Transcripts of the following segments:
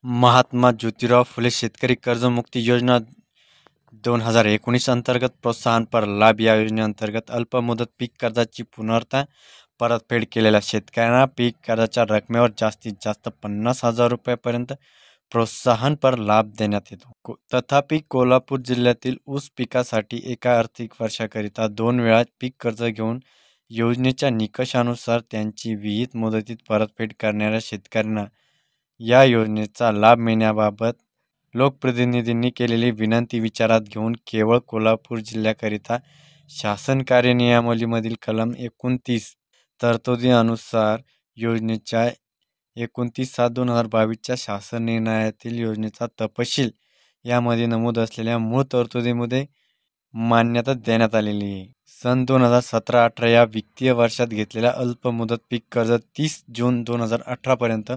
महात्मा ज्योतिराव फुले शेतकरी कर्जमुक्ती योजना 2019 अंतर्गत प्रोत्साहनपर लाभ या योजनेअंतर्गत अल्पमुदत पीक कर्जाची पुनर्ता परतफेड केलेल्या शेतकऱ्यांना पीक कर्जाच्या रकमेवर जास्तीत जास्त 50,000 रुपयांपर्यंत प्रोत्साहनपर लाभ देण्यात येतो। तथापि कोल्हापूर जिल्ह्यातील ऊस पिकासाठी एका आर्थिक वर्षाकरिता 2 वेळा पीक कर्ज घेऊन योजनेच्या निकषानुसार त्यांची विहित मुदतीत परतफेड करणाऱ्या शेतकऱ्यांना या योजनेचा लाभ मिळण्याबाबत लोकप्रतिनिधींनी केलेली विनंती विचारात घेऊन केवळ कोल्हापूर जिल्ह्याकरिता शासन कार्यनियमावलीमधील कलम 29 तरतुदीनुसार योजनेच्या 29/7/2022 शासन निर्णयातील योजनेचा तपशील यामध्ये नमूद असलेल्या मूळ तरतुदीमध्ये मान्यता देण्यात आलेली आहे। सन 2017-18 या वित्तीय वर्षात घेतलेल्या अल्पमुदत पीक कर्ज 30 जून 2018 पर्यंत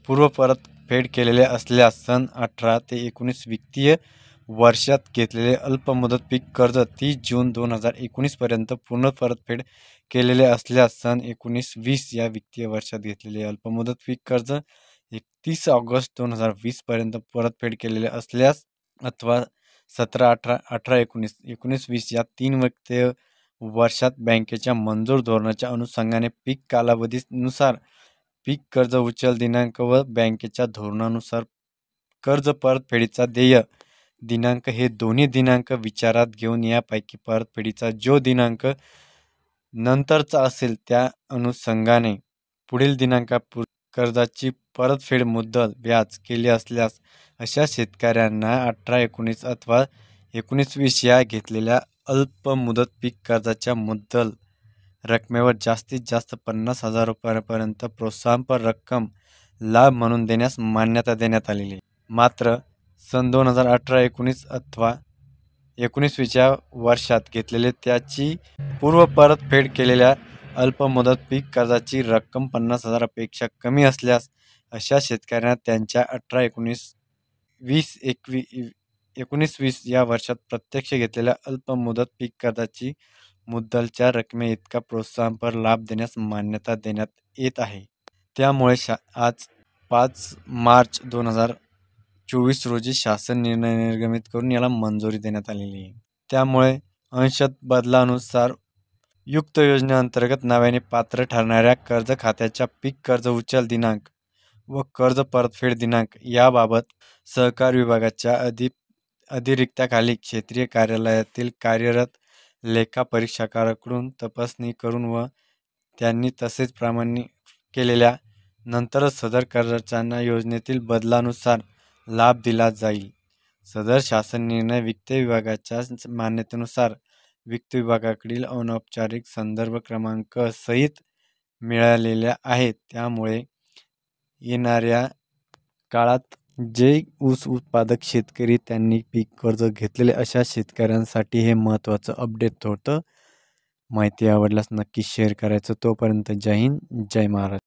पूर्व परतफेड केलेले असल्यास सन 18 ते 19 वित्तीय वर्षात घेतलेले अल्पमुदत पीक कर्ज 30 जून 2019 पर्यंत पूर्ण परतफेड केलेले असल्यास सन 19-20 या वित्तीय वर्षात घेतलेले अल्पमुदत पीक कर्ज 31 ऑगस्ट 2020 पर्यंत परतफेड केलेले असल्यास अथवा 17-18, 18-19, 19-20 या 3 वित्तीय वर्षात बँकेच्या मंजूर धोरणाच्या अनुषंगाने पीक कालावधीनुसार पीक कर्ज उचल दिनांक व बँकेच्या धोरणानुसार कर्ज परतफेडीचा देय दिनांक हे दोन्ही दिनांक विचारात घेऊन यापैकी परतफेडीचा जो दिनांक नंतरचा असेल त्या अनुषंगाने पुढील दिनांकापूर्वी कर्जाची परतफेड मुद्दल व्याज केले असल्यास अशा शेतकऱ्यांना 18-19 अथवा 19-20 या घेतलेल्या अल्पमुदत पीक कर्जाच्या मुद्दल रकमेवर जास्तीत जास्त 50,000 रुपयांपर्यंत प्रोत्साहनपर रक्कम लाभ म्हणून देण्यास मान्यता देण्यात आलेली आहे। मात्र सन 2018-19 अथवा 19-20 या वर्षात घेतलेले त्याची पूर्व परतफेड केलेल्या अल्पमुदत पीक कर्जाची रक्कम 50,000 पेक्षा कमी असल्यास अशा शेतकऱ्यांना त्यांच्या 19-20 या वर्षात प्रत्यक्ष घेतलेल्या अल्पमुदत पीक कर्जाची मुद्दलच्या रकमेइतका प्रोत्साहनपर लाभ देण्यास मान्यता देण्यात येत आहे। त्यामुळे आज 5 मार्च 2024 रोजी शासन निर्णय निर्गमित करून याला मंजुरी देण्यात आलेली आहे। त्यामुळे अंशतः बदलानुसार युक्त योजनेअंतर्गत नव्याने पात्र ठरणाऱ्या कर्ज खात्याच्या पीक कर्ज उचल दिनांक व कर्ज परतफेड दिनांक याबाबत सहकार विभागाच्या अधिरिक्ताखाली क्षेत्रीय कार्यालयातील कार्यरत लेखापरीक्षकाकडून तपासणी करून व त्यांनी तसेच प्रमाणित केलेल्या नंतरच सदर कर्जाच्यांना योजनेतील बदलानुसार लाभ दिला जाईल। सदर शासन निर्णय वित्त विभागाच्या मान्यतेनुसार वित्त विभागाकडील अनौपचारिक संदर्भ क्रमांक सहित मिळालेल्या आहेत। त्यामुळे येणाऱ्या काळात जे ऊस उत्पादक शेतकरी त्यांनी पीक कर्ज घेतलेले अशा शेतकऱ्यांसाठी हे महत्त्वाचं अपडेट होतं। माहिती आवडल्यास नक्की शेअर करायचं। तोपर्यंत जय हिंद, जय महाराष्ट्र।